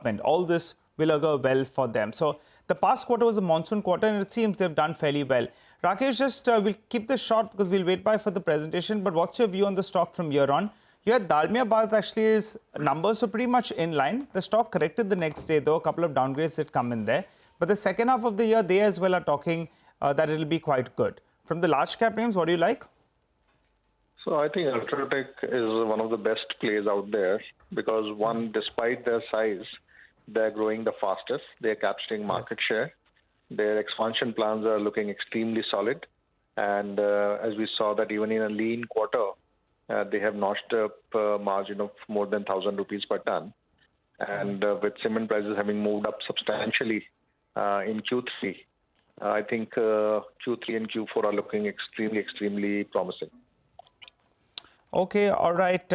happened. All this will go well for them. So the past quarter was a monsoon quarter, and it seems they've done fairly well. Rakesh, just we'll keep this short because we'll wait by for the presentation. But what's your view on the stock from here on? Here, Dalmia Bharat actually is numbers were pretty much in line. The stock corrected the next day, though. A couple of downgrades did come in there. But the second half of the year, they as well are talking that it'll be quite good. From the large cap names, what do you like? So I think Ultratech is one of the best plays out there because one, despite their size, they're growing the fastest. They're capturing market share. Their expansion plans are looking extremely solid. And as we saw that even in a lean quarter, they have notched up a margin of more than 1,000 rupees per ton. And with cement prices having moved up substantially in Q3, I think Q3 and Q4 are looking extremely promising. Okay, all right.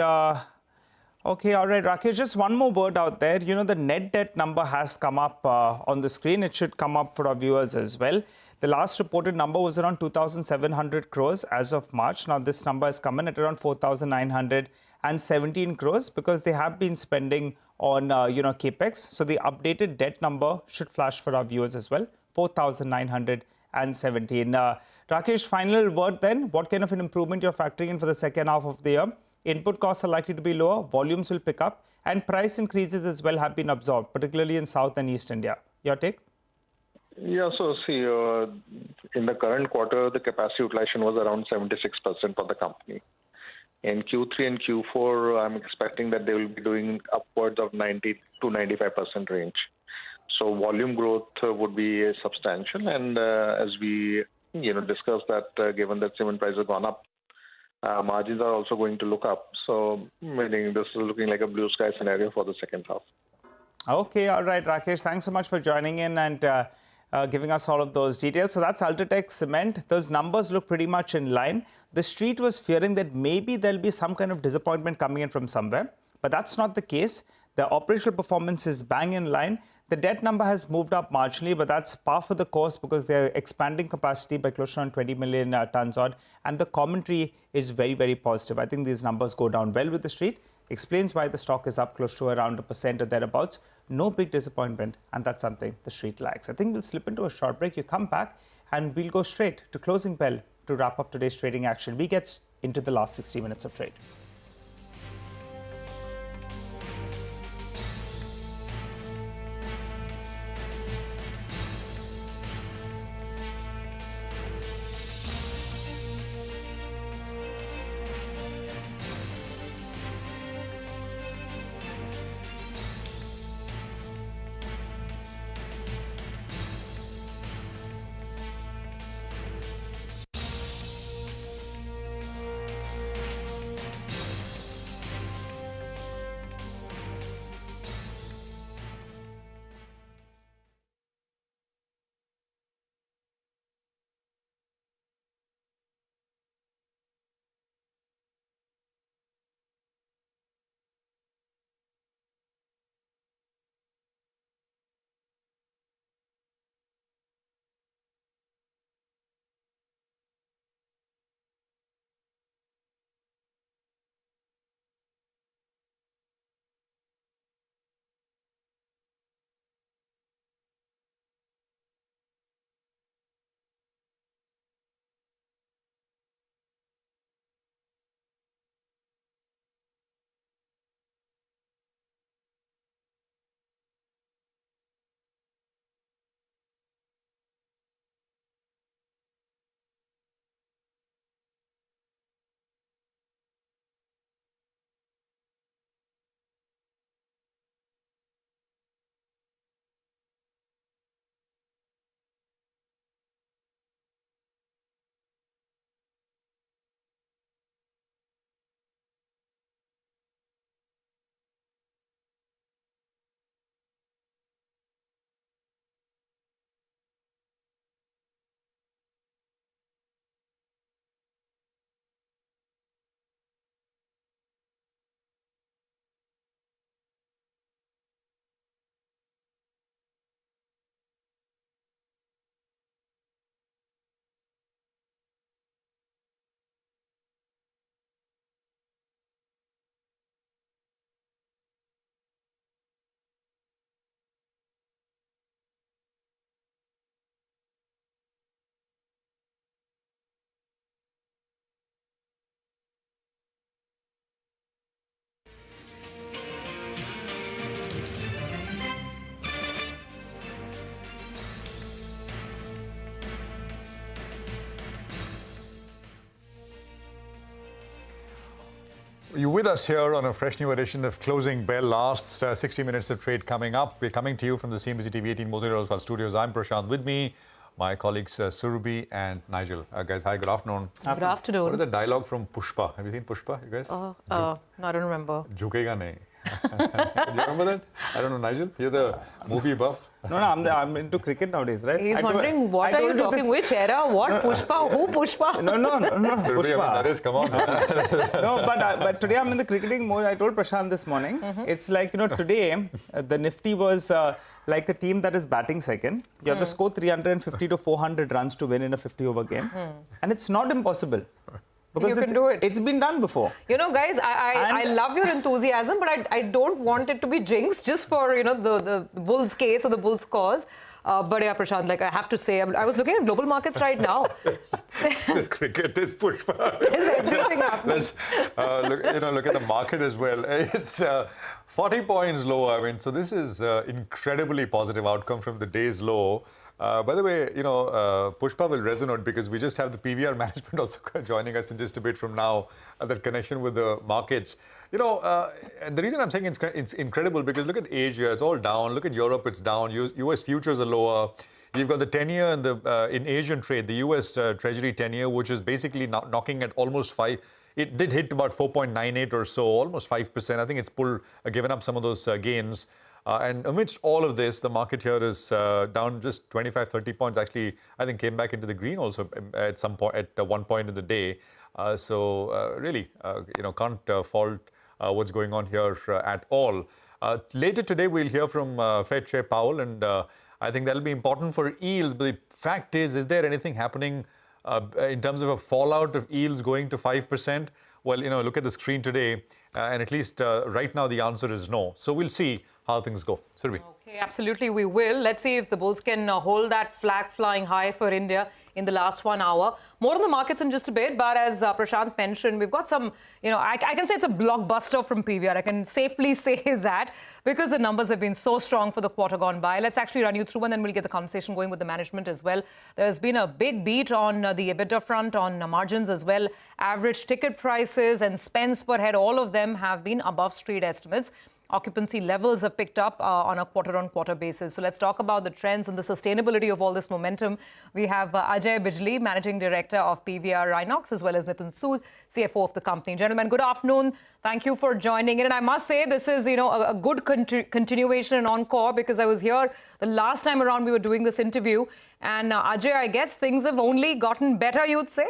Rakesh, just one more word out there. You know, the net debt number has come up on the screen. It should come up for our viewers as well. The last reported number was around 2,700 crores as of March. Now, this number has come in at around 4,917 crores because they have been spending on, capex. So the updated debt number should flash for our viewers as well, 4,917. Rakesh, final word then. What kind of an improvement you're factoring in for the second half of the year? Input costs are likely to be lower, volumes will pick up, and price increases as well have been absorbed, particularly in South and East India. Your take? Yeah, so see, in the current quarter, the capacity utilization was around 76% for the company. In Q3 and Q4, I'm expecting that they will be doing upwards of 90 to 95% range. So volume growth would be substantial. And as we discussed that given that cement prices have gone up, margins are also going to look up. So meaning this is looking like a blue sky scenario for the second half. Okay, all right, Rakesh. Thanks so much for joining in and giving us all of those details. So that's Ultratech Cement. Those numbers look pretty much in line. The street was fearing that maybe there'll be some kind of disappointment coming in from somewhere, but that's not the case. The operational performance is bang in line. The debt number has moved up marginally, but that's par for the course because they're expanding capacity by close to around 20 million tons odd. And the commentary is very positive. I think these numbers go down well with the street. Explains why the stock is up close to around 1% or thereabouts. No big disappointment, and that's something the street likes. I think we'll slip into a short break. You come back, and we'll go straight to closing bell to wrap up today's trading action. We get into the last 60 minutes of trade. You're with us here on a fresh new edition of Closing Bell. Last 60 minutes of trade coming up. We're coming to you from the CNBC-TV18 News studios. I'm Prashant. With me, my colleagues Surabhi and Nigel. Guys, hi, good afternoon. Good afternoon. What is the dialogue from Pushpa? Have you seen Pushpa, you guys? No, I don't remember. Jhukega nahi. Do you remember that? I don't know, Nigel. You're the movie buff. No, I'm into cricket nowadays, right? He's wondering, what are you talking? Which era? What? Pushpa? Who Pushpa? No, Surabhi, Pushpa. that is, come on. No, but today I'm in the cricketing mode. I told Prashant this morning. It's like, today the Nifty was like a team that is batting second. You have to score 350 to 400 runs to win in a 50-over game. And it's not impossible. Because you can do it. It's been done before. Guys, I love your enthusiasm, but I don't want it to be jinxed just for, the Bulls case or the Bulls cause. But yeah, Prashant, like I have to say, I was looking at global markets right now. This cricket, this Pushpa. There's everything happening. Look at the market as well. It's 40 points lower. I mean, so this is incredibly positive outcome from the day's low. By the way, Pushpa will resonate because we just have the PVR management also joining us in just a bit from now, that connection with the markets. The reason I'm saying it's incredible because look at Asia, it's all down. Look at Europe, it's down. US futures are lower. You've got the 10-year and in Asian trade, the US Treasury 10-year, which is basically knocking at almost 5. It did hit about 4.98 or so, almost 5%. I think it's given up some of those gains. And amidst all of this, the market here is down just 25, 30 points. Actually, I think came back into the green also at some point, at one point in the day. Really, can't fault what's going on here at all. Later today, we'll hear from Fed Chair Powell, and I think that'll be important for yields. But the fact is there anything happening in terms of a fallout of yields going to 5%? Well, look at the screen today, and at least right now the answer is no. So we'll see how things go. Surabhi. Okay, absolutely, we will. Let's see if the Bulls can hold that flag flying high for India in the last 1 hour. More on the markets in just a bit, but as Prashant mentioned, we've got some, I can say it's a blockbuster from PVR. I can safely say that because the numbers have been so strong for the quarter gone by. Let's actually run you through and then we'll get the conversation going with the management as well. There's been a big beat on the EBITDA front, on margins as well. Average ticket prices and spends per head, all of them have been above street estimates. Occupancy levels have picked up on a quarter-on-quarter basis. So let's talk about the trends and the sustainability of all this momentum. We have Ajay Bijli, Managing Director of PVR Inox, as well as Nitin Sood, CFO of the company. Gentlemen, good afternoon. Thank you for joining in. And I must say this is, a good continuation and encore because I was here the last time around we were doing this interview. And Ajay, I guess things have only gotten better, you'd say?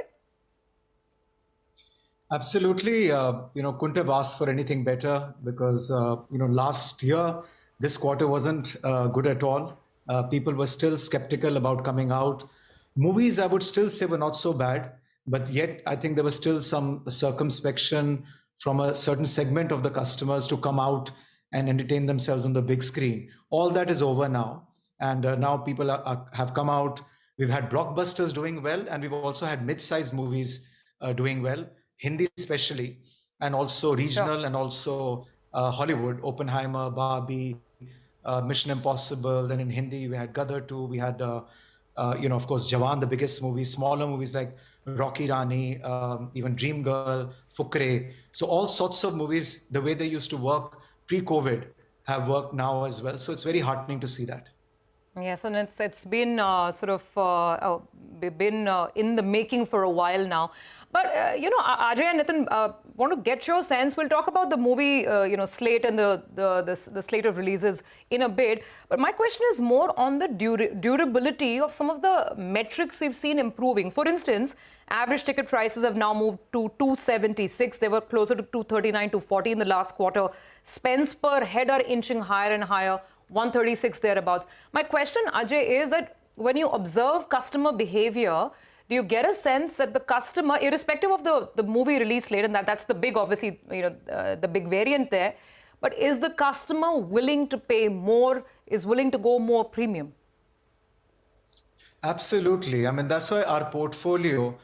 Absolutely. Couldn't have asked for anything better because, last year, this quarter wasn't good at all. People were still skeptical about coming out. Movies, I would still say, were not so bad, but yet I think there was still some circumspection from a certain segment of the customers to come out and entertain themselves on the big screen. All that is over now. And now people have come out. We've had blockbusters doing well, and we've also had mid-sized movies doing well. Hindi especially, and also regional and also Hollywood, Oppenheimer, Barbie, Mission Impossible. Then in Hindi, we had Gadar 2. We had, of course, Jawan, the biggest movie, smaller movies like Rocky Rani, even Dream Girl, Fukre. So all sorts of movies, the way they used to work pre-COVID, have worked now as well. So it's very heartening to see that. Yes, and it's been in the making for a while now. But, Ajay and Nitin, want to get your sense. We'll talk about the movie, slate and the slate of releases in a bit. But my question is more on the durability of some of the metrics we've seen improving. For instance, average ticket prices have now moved to 276. They were closer to 239, 240 in the last quarter. Spends per head are inching higher and higher. 136 thereabouts. My question, Ajay, is that when you observe customer behavior, do you get a sense that the customer, irrespective of the movie release late, and that's the big, obviously, the big variant there, but is the customer willing to pay more, is willing to go more premium? Absolutely. I mean, that's why our portfolio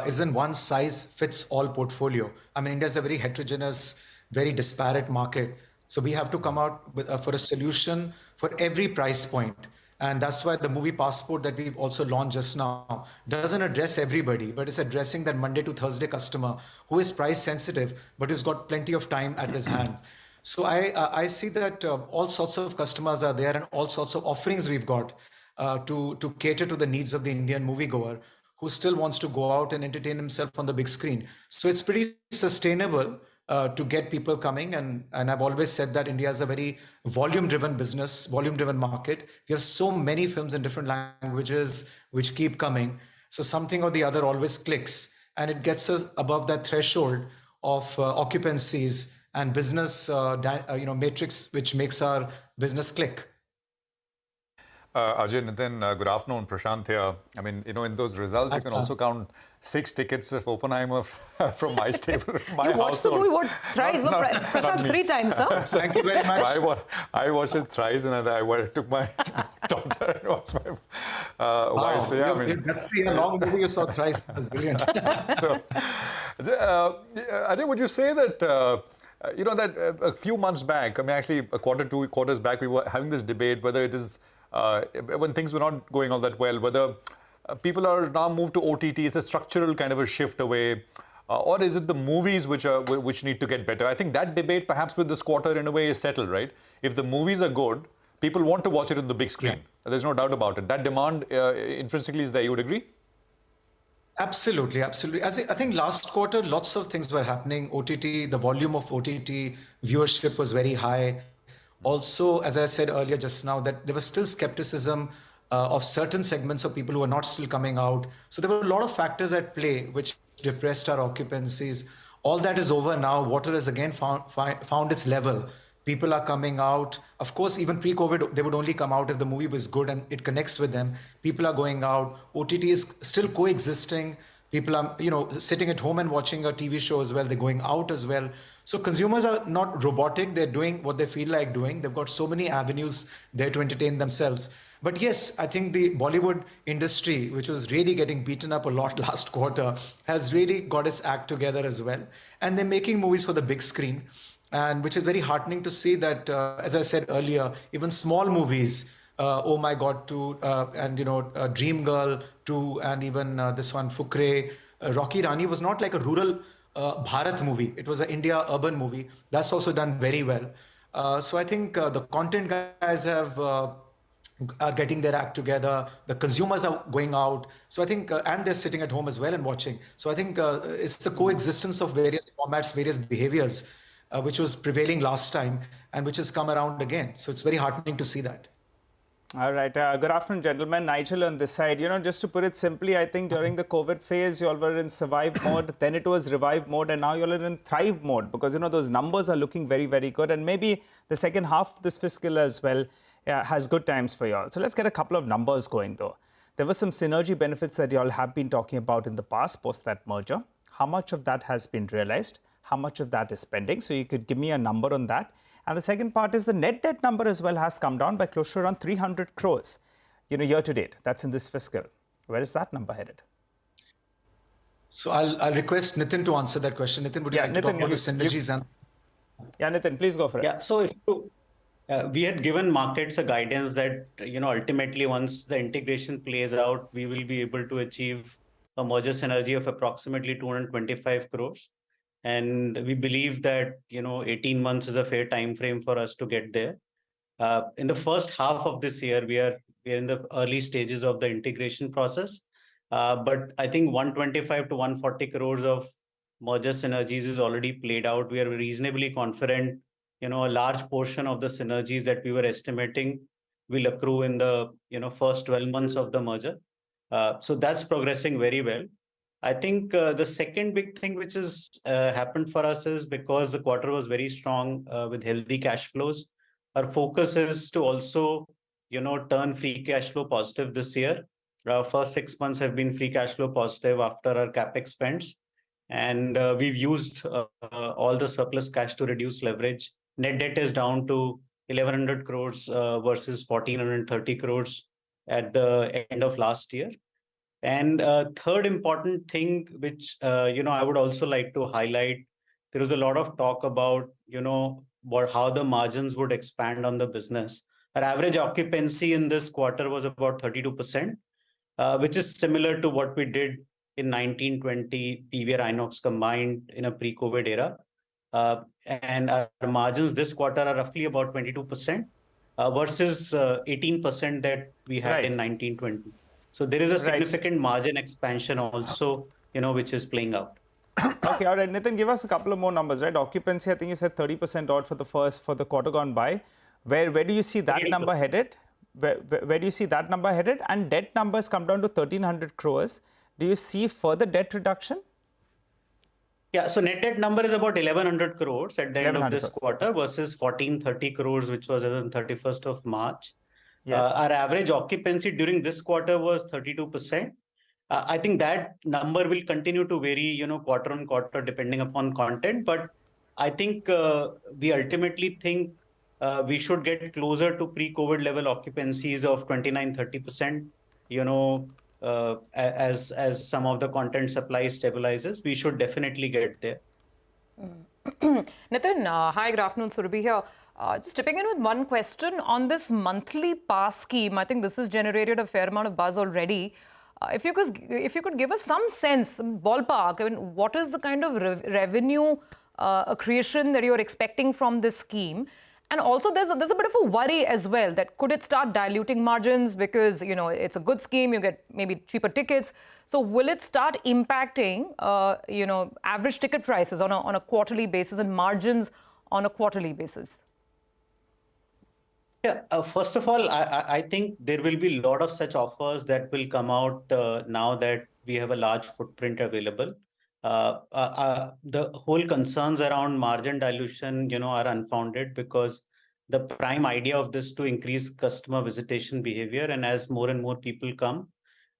isn't one size fits all portfolio. I mean, India is a very heterogeneous, very disparate market. So we have to come out with for a solution for every price point. And that's why the movie Passport that we've also launched just now doesn't address everybody, but it's addressing that Monday to Thursday customer who is price sensitive, but who's got plenty of time at his hand. So I see that all sorts of customers are there and all sorts of offerings we've got to cater to the needs of the Indian moviegoer who still wants to go out and entertain himself on the big screen. So it's pretty sustainable to get people coming. And I've always said that India is a very volume-driven business, volume-driven market. We have so many films in different languages which keep coming. So something or the other always clicks, and it gets us above that threshold of occupancies and business matrix, which makes our business click. Ajay, Nitin, good afternoon. Prashant here. I mean, in those results, you can also count 6 tickets of Oppenheimer from my stable, my You watched the movie thrice, no? Prashant, 3 times, no? Thank you very much. I watched it thrice, and I took my daughter and watched my wife. So, yeah, That's a long movie you saw thrice. That's brilliant. So, Ajay, would you say that, that a few months back, I mean, actually a quarter, 2 quarters back, we were having this debate whether it is, when things were not going all that well, whether people are now moved to OTT, is a structural kind of a shift away, or is it the movies which need to get better? I think that debate, perhaps with this quarter, in a way, is settled, right? If the movies are good, people want to watch it on the big screen. Yeah. There's no doubt about it. That demand intrinsically is there. You would agree? Absolutely, absolutely. I think last quarter, lots of things were happening. OTT, the volume of OTT viewership was very high. Also, as I said earlier just now, that there was still skepticism of certain segments of people who are not still coming out. So there were a lot of factors at play which depressed our occupancies. All that is over now. Water has again found its level. People are coming out. Of course, even pre-COVID, they would only come out if the movie was good and it connects with them. People are going out. OTT is still coexisting. People are, sitting at home and watching a TV show as well. They're going out as well. So consumers are not robotic. They're doing what they feel like doing. They've got so many avenues there to entertain themselves. But yes, I think the Bollywood industry, which was really getting beaten up a lot last quarter, has really got its act together as well. And they're making movies for the big screen. And which is very heartening to see that, as I said earlier, even small movies, Oh My God 2, and Dream Girl 2, and even this one, Fukre, Rocky Rani was not like a rural Bharat movie. It was an India urban movie. That's also done very well. So I think the content guys are getting their act together. The consumers are going out. So I think, and they're sitting at home as well and watching. So I think it's the coexistence of various formats, various behaviors, which was prevailing last time and which has come around again. So it's very heartening to see that. All right. Good afternoon, gentlemen. Nigel on this side. Just to put it simply, I think during the COVID phase, you all were in survive mode. Then it was revive mode. And now you all are in thrive mode because, those numbers are looking very, very good. And maybe the second half of this fiscal as well has good times for you all. So let's get a couple of numbers going, though. There were some synergy benefits that you all have been talking about in the past post that merger. How much of that has been realized? How much of that is pending? So you could give me a number on that. And the second part is the net debt number as well has come down by close to around 300 crores, year to date. That's in this fiscal. Where is that number headed? So I'll request Nitin to answer that question. Nitin, would you like to talk about the synergies? Yeah, Nitin, please go for it. Yeah, so if we had given markets a guidance that, ultimately once the integration plays out, we will be able to achieve a merger synergy of approximately 225 crores. And we believe that, 18 months is a fair time frame for us to get there. In the first half of this year, we are in the early stages of the integration process. But I think 125 to 140 crores of merger synergies is already played out. We are reasonably confident, a large portion of the synergies that we were estimating will accrue in the, first 12 months of the merger. So that's progressing very well. I think the second big thing which has happened for us is because the quarter was very strong with healthy cash flows. Our focus is to also, turn free cash flow positive this year. First 6 months have been free cash flow positive after our capex spends. And we've used all the surplus cash to reduce leverage. Net debt is down to 1,100 crores versus 1,430 crores at the end of last year. And third important thing, which, I would also like to highlight, there was a lot of talk about, how the margins would expand on the business. Our average occupancy in this quarter was about 32%, which is similar to what we did in 1920 PVR Inox combined in a pre-COVID era. And our margins this quarter are roughly about 22% versus 18% that we had in 1920. So there is a significant margin expansion also, which is playing out. Okay, all right, Nitin, give us a couple of more numbers, right? Occupancy, I think you said 30% odd for the quarter gone by. Where do you see that number headed? Where do you see that number headed? And debt numbers come down to 1,300 crores. Do you see further debt reduction? Yeah, so net debt number is about 1,100 crores at the end of this quarter versus 1,430 crores, which was as on 31st of March. Yes. Our average occupancy during this quarter was 32%. I think that number will continue to vary, quarter on quarter, depending upon content. But I think we ultimately think we should get closer to pre-COVID level occupancies of 29-30%, as some of the content supply stabilizes. We should definitely get there. Nitin, hi, good afternoon, Surabhi here. Just tipping in with one question on this monthly pass scheme. I think this has generated a fair amount of buzz already. If you could give us some sense, ballpark, I mean, what is the kind of revenue accretion that you're expecting from this scheme? And also, there's a bit of a worry as well that could it start diluting margins because, it's a good scheme, you get maybe cheaper tickets. So will it start impacting, average ticket prices on a quarterly basis and margins on a quarterly basis? Yeah, first of all, I think there will be a lot of such offers that will come out now that we have a large footprint available. The whole concerns around margin dilution, are unfounded because the prime idea of this to increase customer visitation behavior. And as more and more people come,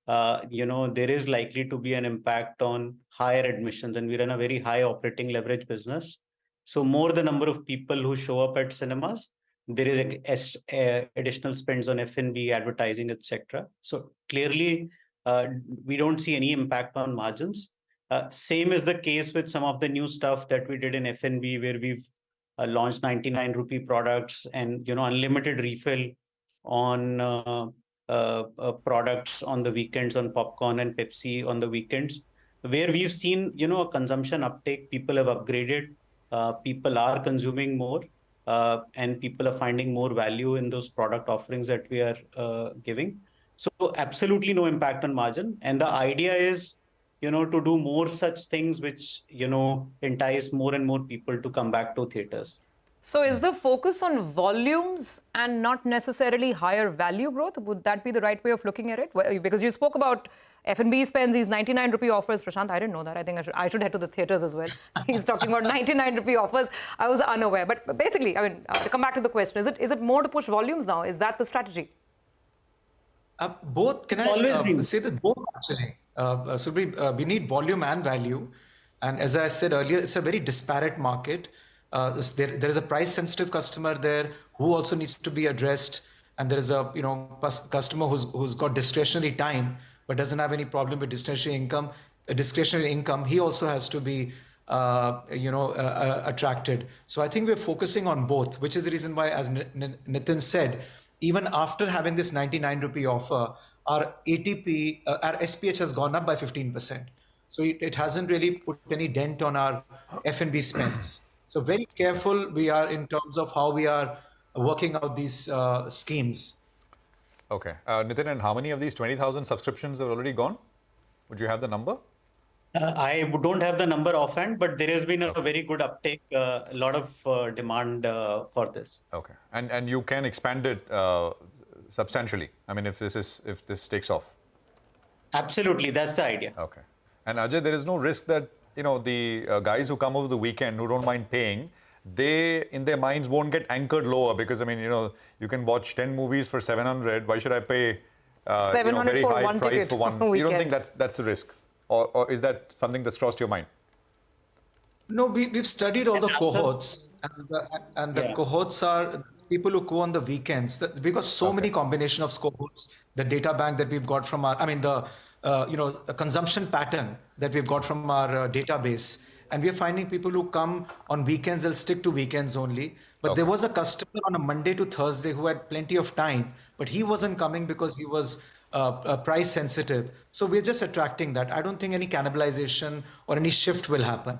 there is likely to be an impact on higher admissions. And we run a very high operating leverage business. So more the number of people who show up at cinemas, there is additional spends on F&B, advertising, etc. So clearly, we don't see any impact on margins. Same is the case with some of the new stuff that we did in F&B, where we've launched 99 rupee products and unlimited refill on products on the weekends, on popcorn and Pepsi on the weekends, where we've seen a consumption uptake. People have upgraded, people are consuming more, and people are finding more value in those product offerings that we are giving. So absolutely no impact on margin. And the idea is to do more such things which, entice more and more people to come back to theaters. So is the focus on volumes and not necessarily higher value growth? Would that be the right way of looking at it? Because you spoke about F&B spends, these 99 rupee offers. Prashant, I didn't know that. I think I should head to the theaters as well. He's talking about 99 rupee offers. I was unaware. But basically, I mean, to come back to the question, is it more to push volumes now? Is that the strategy? Both. Can I say that both actually? So we need volume and value. And as I said earlier, it's a very disparate market. There is a price-sensitive customer there who also needs to be addressed. And there is a customer who's got discretionary time but doesn't have any problem with discretionary income. He also has to be attracted. So I think we're focusing on both, which is the reason why, as Nitin said, even after having this 99 rupee offer, our ATP, our SPH has gone up by 15%. So it hasn't really put any dent on our F&B spends. So very careful we are in terms of how we are working out these schemes. Okay. Nitin, and how many of these 20,000 subscriptions are already gone? Would you have the number? I don't have the number offhand, but there has been a very good uptake, a lot of demand for this. Okay. And you can expand it substantially. I mean, if this takes off. Absolutely, that's the idea. Okay. And Ajay, there is no risk that the guys who come over the weekend who don't mind paying, they in their minds won't get anchored lower because I mean you can watch 10 movies for 700. Why should I pay 700 very for high one price ticket for one? weekend. You don't think that's the risk, or is that something that's crossed your mind? No, we've studied all the cohorts, and the cohorts are people who go on the weekends. We've got so many combination of cohorts. The data bank that we've got from the consumption pattern that we've got from our database. And we're finding people who come on weekends, they'll stick to weekends only. But there was a customer on a Monday to Thursday who had plenty of time, but he wasn't coming because he was price sensitive. So we're just attracting that. I don't think any cannibalization or any shift will happen.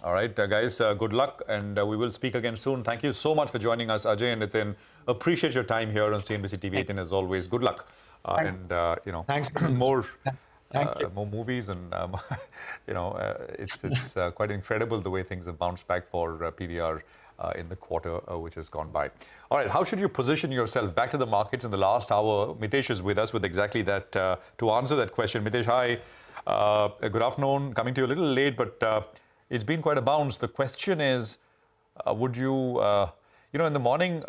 All right, guys, good luck, and we will speak again soon. Thank you so much for joining us, Ajay and Nitin. Appreciate your time here on CNBC TV18 as always. Good luck, and Thanks. more Thank you. more movies, and it's quite incredible the way things have bounced back for PVR in the quarter which has gone by. All right, how should you position yourself back to the markets in the last hour? Mitesh is with us with exactly that to answer that question. Mitesh, hi. Good afternoon. Coming to you a little late, but it's been quite a bounce. The question is, would you, in the morning,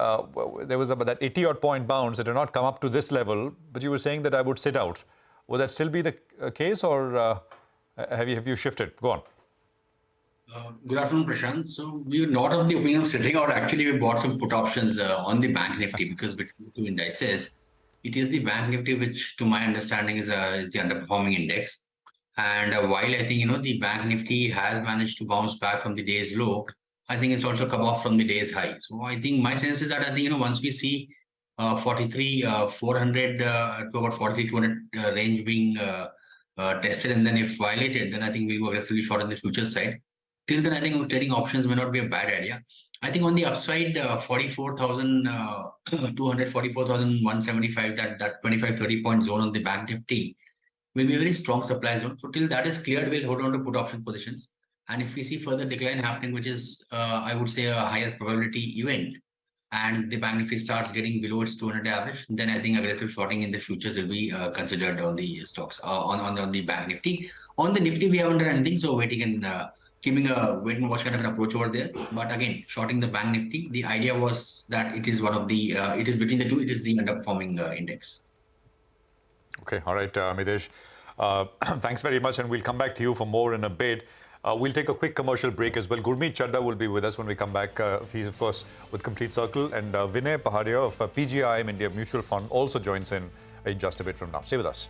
there was about that 80-odd point bounce. It did not come up to this level, but you were saying that I would sit out. Would that still be the case, or have you shifted? Go on. Good afternoon, Prashant. So we were not of the opinion of sitting out. Actually, we bought some put options on the Bank Nifty because between the two indices, it is the Bank Nifty which, to my understanding, is the underperforming index. And while I think, the Bank Nifty has managed to bounce back from the day's low, I think it's also come off from the day's high. So I think my sense is that I think, once we see 43,400 to about 43,200 range being tested, and then if violated, then I think we'll go aggressively short on the futures side. Till then, I think trading options may not be a bad idea. I think on the upside, 44,200, 44,175, that 25-30 point zone on the Bank Nifty will be a very strong supply zone. So till that is cleared, we'll hold on to put option positions. And if we see further decline happening, which is, I would say, a higher probability event, and the Bank Nifty starts getting below its 200 average, then I think aggressive shorting in the futures will be considered on the stocks, on the Bank Nifty. On the Nifty, we haven't done anything, so waiting and keeping a wait and watch kind of an approach over there. But again, shorting the Bank Nifty, the idea was that it is one of the, it is between the two, it is the underperforming index. Okay, all right, Mitesh. Thanks very much, and we'll come back to you for more in a bit. We'll take a quick commercial break as well. Gurmeet Chadda will be with us when we come back. He's, of course, with Complete Circle. And Vinay Pahadia of PGIM India Mutual Fund also joins in just a bit from now. Stay with us.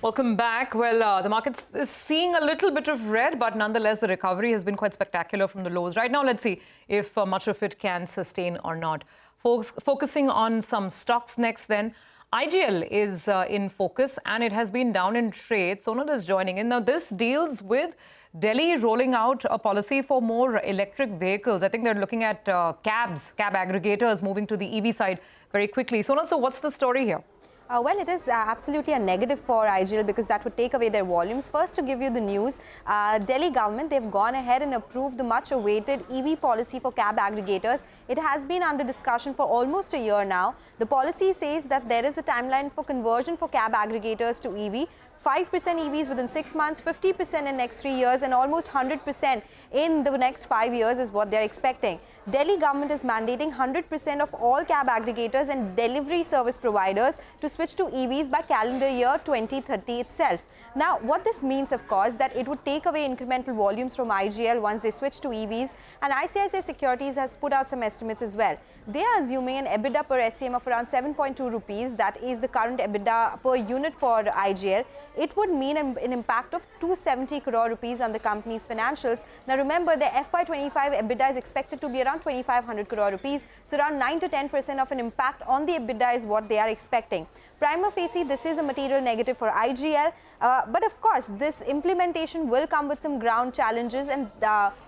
Welcome back. Well, the market is seeing a little bit of red, but nonetheless, the recovery has been quite spectacular from the lows. Right now, let's see if much of it can sustain or not. Focusing on some stocks next then. IGL is in focus and it has been down in trade. Sonal is joining in. Now, this deals with Delhi rolling out a policy for more electric vehicles. I think they're looking at cab aggregators moving to the EV side very quickly. Sonal, so what's the story here? Well, it is absolutely a negative for IGL because that would take away their volumes. First, to give you the news, Delhi government, they've gone ahead and approved the much-awaited EV policy for cab aggregators. It has been under discussion for almost a year now. The policy says that there is a timeline for conversion for cab aggregators to EV. 5% EVs within 6 months, 50% in next 3 years, and almost 100% in the next 5 years is what they're expecting. Delhi government is mandating 100% of all cab aggregators and delivery service providers to switch to EVs by calendar year 2030 itself. Now, what this means, of course, that it would take away incremental volumes from IGL once they switch to EVs, and ICICI Securities has put out some estimates as well. They are assuming an EBITDA per SCM of around 7.2 rupees. That is the current EBITDA per unit for IGL. It would mean an impact of 270 crore rupees on the company's financials. Now remember, the FY25 EBITDA is expected to be around 2,500 crore rupees. So around 9 to 10% of an impact on the EBITDA is what they are expecting. Prima facie, this is a material negative for IGL. But of course, this implementation will come with some ground challenges, and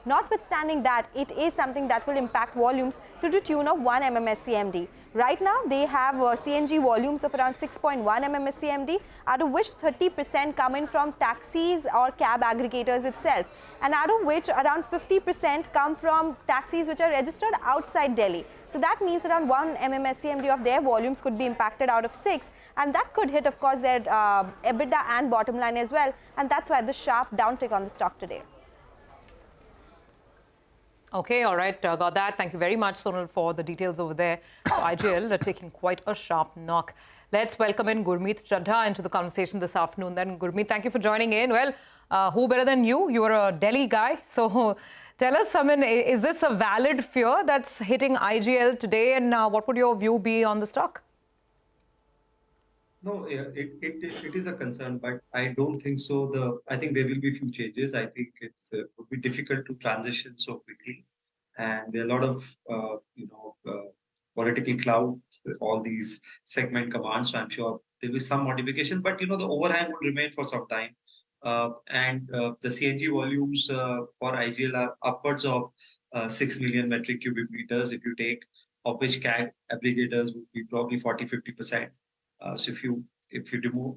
notwithstanding that, it is something that will impact volumes to the tune of 1 MMSCMD. Right now, they have CNG volumes of around 6.1 MMSCMD, out of which 30% come in from taxis or cab aggregators itself, and out of which around 50% come from taxis which are registered outside Delhi. So that means around 1 MMSCMD of their volumes could be impacted out of 6, and that could hit, of course, their EBITDA and bottom line as well, and that's why the sharp downtick on the stock today. Okay, all right, got that. Thank you very much, Sonal, for the details over there. IGL are taking quite a sharp knock. Let's welcome in Gurmeet Chadha into the conversation this afternoon. Then, Gurmeet, thank you for joining in. Well, who better than you? You're a Delhi guy. So tell us, I mean, is this a valid fear that's hitting IGL today? And what would your view be on the stock? No, it is a concern, but I don't think so. I think there will be few changes. I think it would be difficult to transition so quickly, and there are a lot of political cloud, all these segment commands. So I'm sure there will be some modification, but the overhang would remain for some time. And the CNG volumes for IGL are upwards of 6 million metric cubic meters, if you take, of which cab aggregators would be probably 40-50%. So if you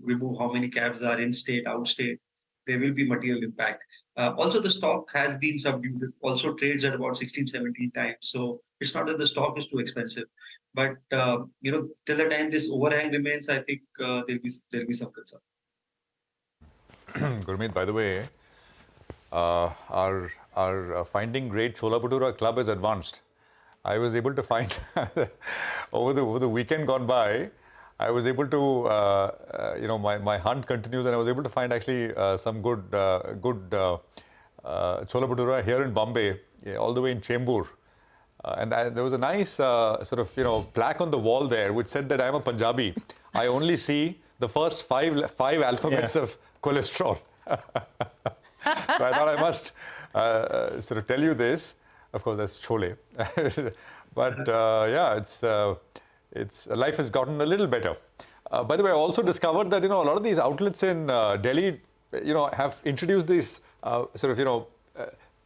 remove how many cabs are in state, out state, there will be material impact. Also, the stock has been subdued. It also trades at about 16-17 times. So it's not that the stock is too expensive, but till the time this overhang remains, I think there'll be some concern. Gurmeet, by the way, our Finding Great Chola Bhatura club is advanced. I was able to find over the weekend gone by. I was able to, my hunt continues, and I was able to find actually some good Chola Bhatura here in Bombay, all the way in Chembur. And there was a nice plaque on the wall there which said that I'm a Punjabi. I only see the first five alphabets of cholesterol. So I thought I must tell you this. Of course, that's chole. But it's life has gotten a little better. By the way, I also discovered that a lot of these outlets in Delhi, have introduced these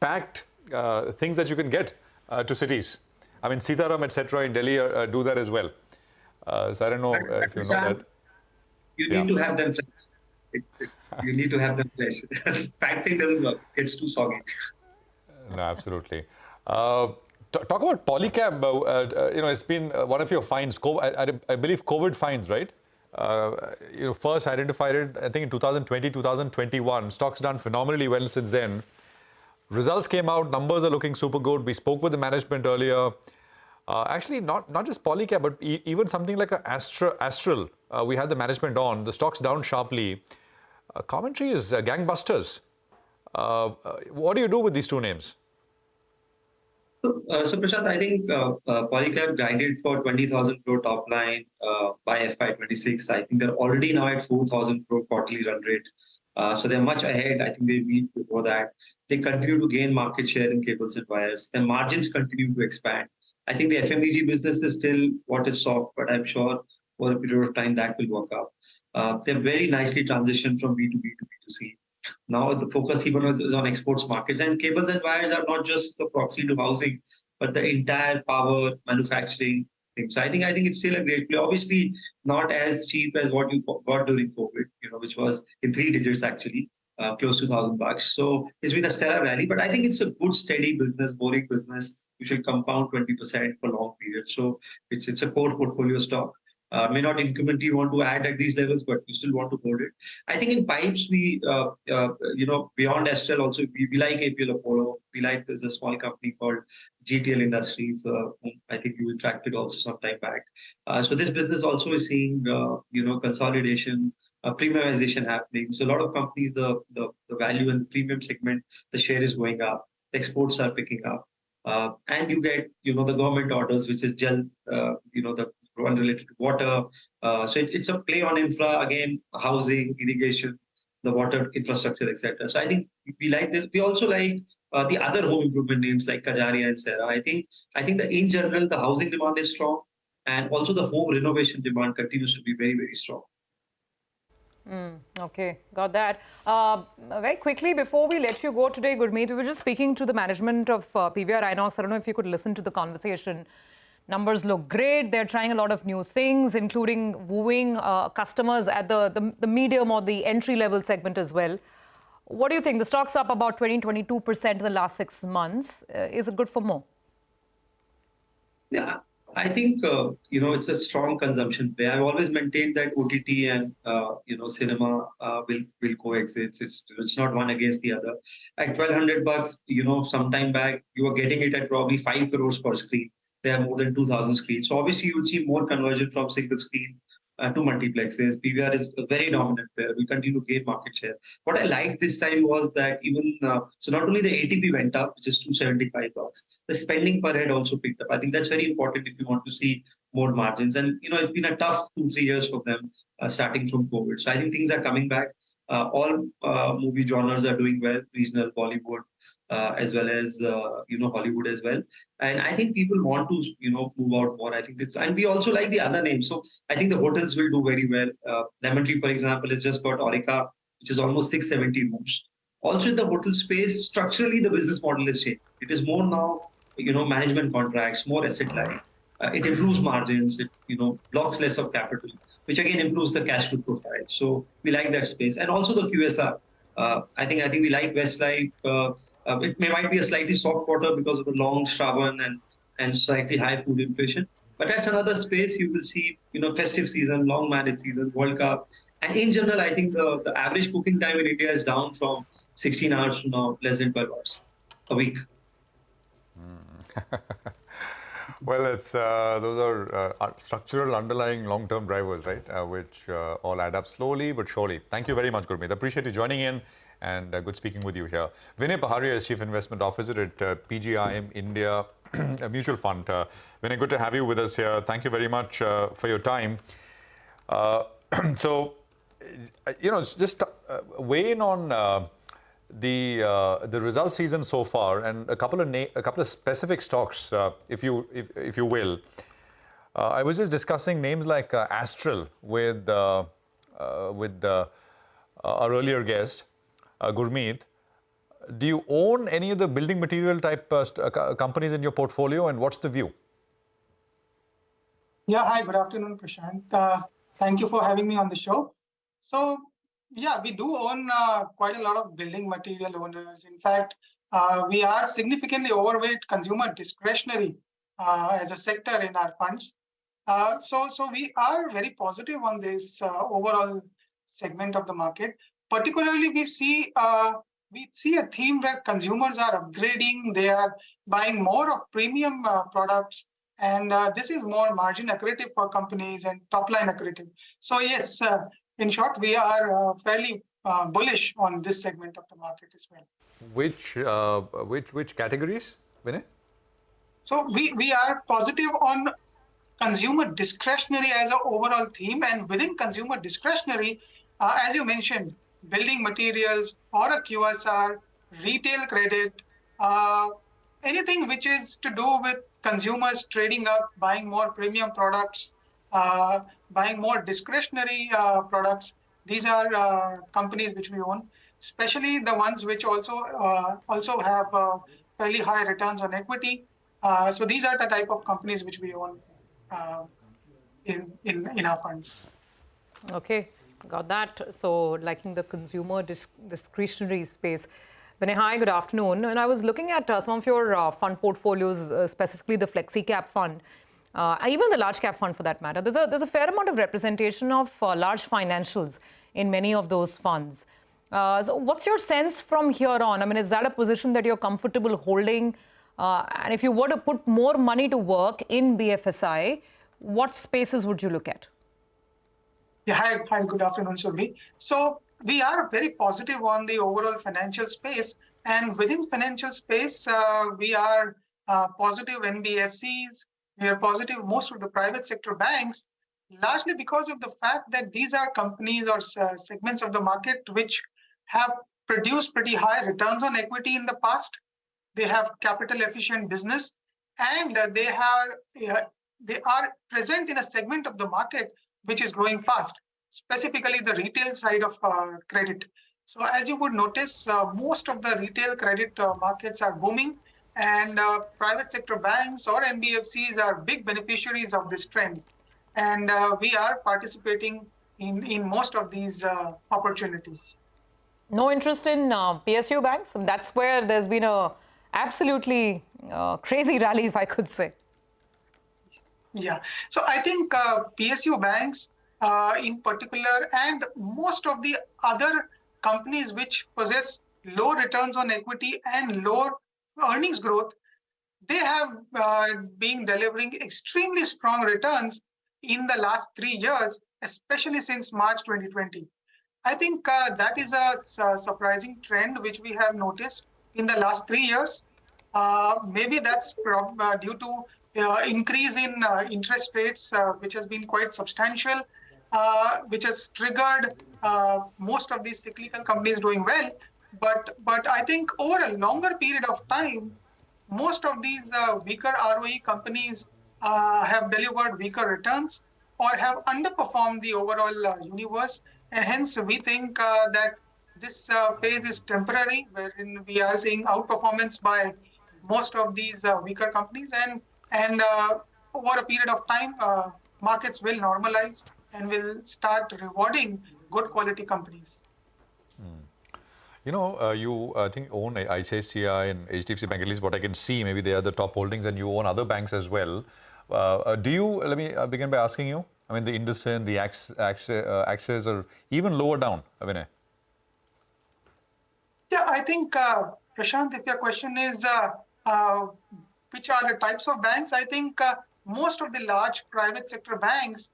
packed things that you can get to cities. I mean, Sitaram, etc. in Delhi do that as well. So I don't know if you know that. You need to have them fresh. You need to have them fresh. Packed thing doesn't work. It's too soggy. No, absolutely. Talk about Polycab. It's been one of your finds. I believe COVID finds, right? First identified it, I think in 2020, 2021. Stock's done phenomenally well since then. Results came out. Numbers are looking super good. We spoke with the management earlier. Actually, not just Polycab, but even something like Astral. We had the management on. The stock's down sharply. Commentary is gangbusters. What do you do with these two names? So Prashant, I think Polycab guided for 20,000 crore top line by FY26. I think they're already now at 4,000 crore quarterly run rate. So they're much ahead. I think they beat before that. They continue to gain market share in cables and wires. Their margins continue to expand. I think the FMEG business is still what is soft, but I'm sure over a period of time that will work out. They're very nicely transitioned from B2B to B2C. Now the focus even is on exports markets, and cables and wires are not just the proxy to housing, but the entire power manufacturing thing. So I think it's still a great play. Obviously, not as cheap as what you got during COVID, which was in 3 digits actually, close to $1,000. So it's been a stellar rally, but I think it's a good, steady business, boring business. You should compound 20% for long periods. So it's a core portfolio stock. May not incrementally want to add at these levels, but you still want to hold it. I think in pipes, we, beyond Astral also, we like APL Apollo. We like there's a small company called GTL Industries, whom I think you attracted also some time back. So this business also is seeing, consolidation, premiumization happening. So a lot of companies, the value and the premium segment, the share is going up. The exports are picking up. And you get, the government orders, which is gel, the one related to water. So it's a play on infra, again, housing, irrigation, the water infrastructure, etc. So I think we like this. We also like the other home improvement names like Kajaria and Serra. I think that in general, the housing demand is strong, and also the home renovation demand continues to be very, very strong. Okay, got that. Very quickly, before we let you go today, Gurmeet, we were just speaking to the management of PVR Inox. I don't know if you could listen to the conversation. Numbers look great. They're trying a lot of new things, including wooing customers at the medium or the entry-level segment as well. What do you think? The stock's up about 22% in the last 6 months. Is it good for more? Yeah, I think, it's a strong consumption play. I've always maintained that OTT and, cinema will coexist. It's not one against the other. At $1,200, some time back, you were getting it at probably 5 crores per screen. There are more than 2,000 screens. So obviously, you will see more conversion from single screen to multiplexes. PVR is a very dominant player. We continue to gain market share. What I liked this time was that even, so not only the ATP went up, which is $275, the spending per head also picked up. I think that's very important if you want to see more margins. And, it's been a tough 2-3 years for them starting from COVID. So I think things are coming back. All movie genres are doing well, regional, Bollywood, as well as, Hollywood as well. And I think people want to, move out more. I think and we also like the other names. So I think the hotels will do very well. Lemon Tree, for example, has just got Aurika, which is almost 670 rooms. Also in the hotel space, structurally, the business model is changing. It is more now, management contracts, more asset light. It improves margins, it, blocks less of capital, which again improves the cash flow profile. So we like that space. And also the QSR. I think we like Westlife. It might be a slightly soft quarter because of the long Shravan and slightly high food inflation. But that's another space you will see, festive season, long marriage season, World Cup. And in general, I think the average cooking time in India is down from 16 hours to now less than 12 hours a week. Well, it's those are structural underlying long-term drivers, right? Which all add up slowly but surely. Thank you very much, Gurmeet. Appreciate you joining in, and good speaking with you here. Vinay Paharia is Chief Investment Officer at PGIM India, a mutual fund. Vinay, good to have you with us here. Thank you very much for your time. So, just weigh in on the result season so far, and a couple of specific stocks, if you will. I was just discussing names like Astral with our earlier guest, Gurmeet. Do you own any of the building material type companies in your portfolio, and what's the view? Yeah, hi, good afternoon, Prashant. Thank you for having me on the show. So, yeah, we do own quite a lot of building material owners. In fact, we are significantly overweight consumer discretionary as a sector in our funds. So we are very positive on this overall segment of the market. Particularly, we see a theme where consumers are upgrading. They are buying more of premium products. And this is more margin accretive for companies and top line accretive. So yes, in short, we are fairly bullish on this segment of the market as well. Which categories, Vinay? So we are positive on consumer discretionary as an overall theme, and within consumer discretionary, as you mentioned, building materials or a QSR, retail credit, anything which is to do with consumers trading up, buying more premium products, buying more discretionary products. These are companies which we own, especially the ones which also have fairly high returns on equity. So these are the type of companies which we own in our funds. Okay, got that. So liking the consumer discretionary space. Vinay, hi, good afternoon. And I was looking at some of your fund portfolios, specifically the Flexi Cap fund, even the large cap fund for that matter. There's a fair amount of representation of large financials in many of those funds. So what's your sense from here on? I mean, is that a position that you're comfortable holding? And if you were to put more money to work in BFSI, what spaces would you look at? Yeah, hi, good afternoon, Survi. So we are very positive on the overall financial space, and within financial space, we are positive NBFCs. We are positive most of the private sector banks, largely because of the fact that these are companies or segments of the market which have produced pretty high returns on equity in the past. They have capital efficient business, and they are present in a segment of the market which is growing fast, specifically the retail side of credit. So as you would notice, most of the retail credit markets are booming, and private sector banks or NBFCs are big beneficiaries of this trend. And we are participating in most of these opportunities. No interest in PSU banks? And that's where there's been a absolutely crazy rally, if I could say. Yeah, so I think PSU banks in particular, and most of the other companies which possess low returns on equity and low earnings growth, they have been delivering extremely strong returns in the last 3 years, especially since March 2020. I think that is a surprising trend which we have noticed in the last 3 years. Maybe that's due to increase in interest rates, which has been quite substantial, which has triggered most of these cyclical companies doing well. But I think over a longer period of time, most of these weaker ROE companies have delivered weaker returns or have underperformed the overall universe. And hence, we think that this phase is temporary, wherein we are seeing outperformance by most of these weaker companies. And over a period of time, markets will normalize and will start rewarding good quality companies. You know, you I think own ICICI and HDFC Bank, at least what I can see. Maybe they are the top holdings, and you own other banks as well. Do you? Let me begin by asking you. I mean, the IndusInd, the Axis, are even lower down, Vinay. Yeah, I think Prashant, if your question is which are the types of banks, I think most of the large private sector banks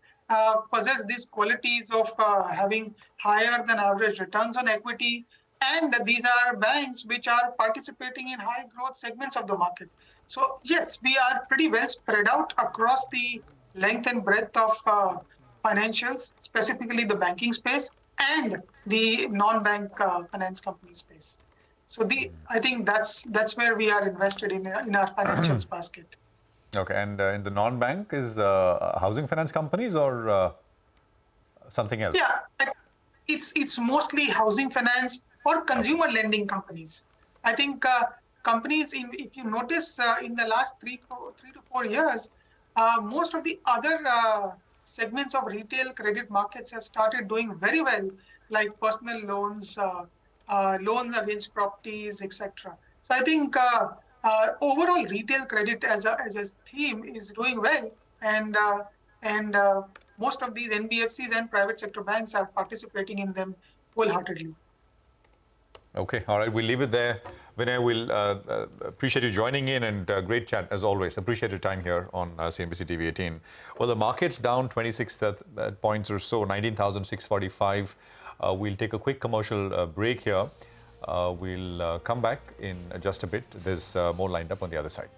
possess these qualities of having higher than average returns on equity. And these are banks which are participating in high growth segments of the market. So yes, we are pretty well spread out across the length and breadth of financials, specifically the banking space and the non-bank finance company space. So I think that's where we are invested in our financials basket. Okay, and in the non-bank is housing finance companies or something else? Yeah, it's mostly housing finance or consumer lending companies. I think companies, if you notice in the last 3 to 4 years, most of the other segments of retail credit markets have started doing very well, like personal loans, loans against properties, etc. So I think overall retail credit as a theme is doing well, and most of these NBFCs and private sector banks are participating in them wholeheartedly. Okay, all right, we'll leave it there. Vinay, we'll appreciate you joining in, and great chat as always. Appreciate your time here on CNBC-TV18. Well, the market's down 26 points or so, 19,645. We'll take a quick commercial break here. We'll come back in just a bit. There's more lined up on the other side.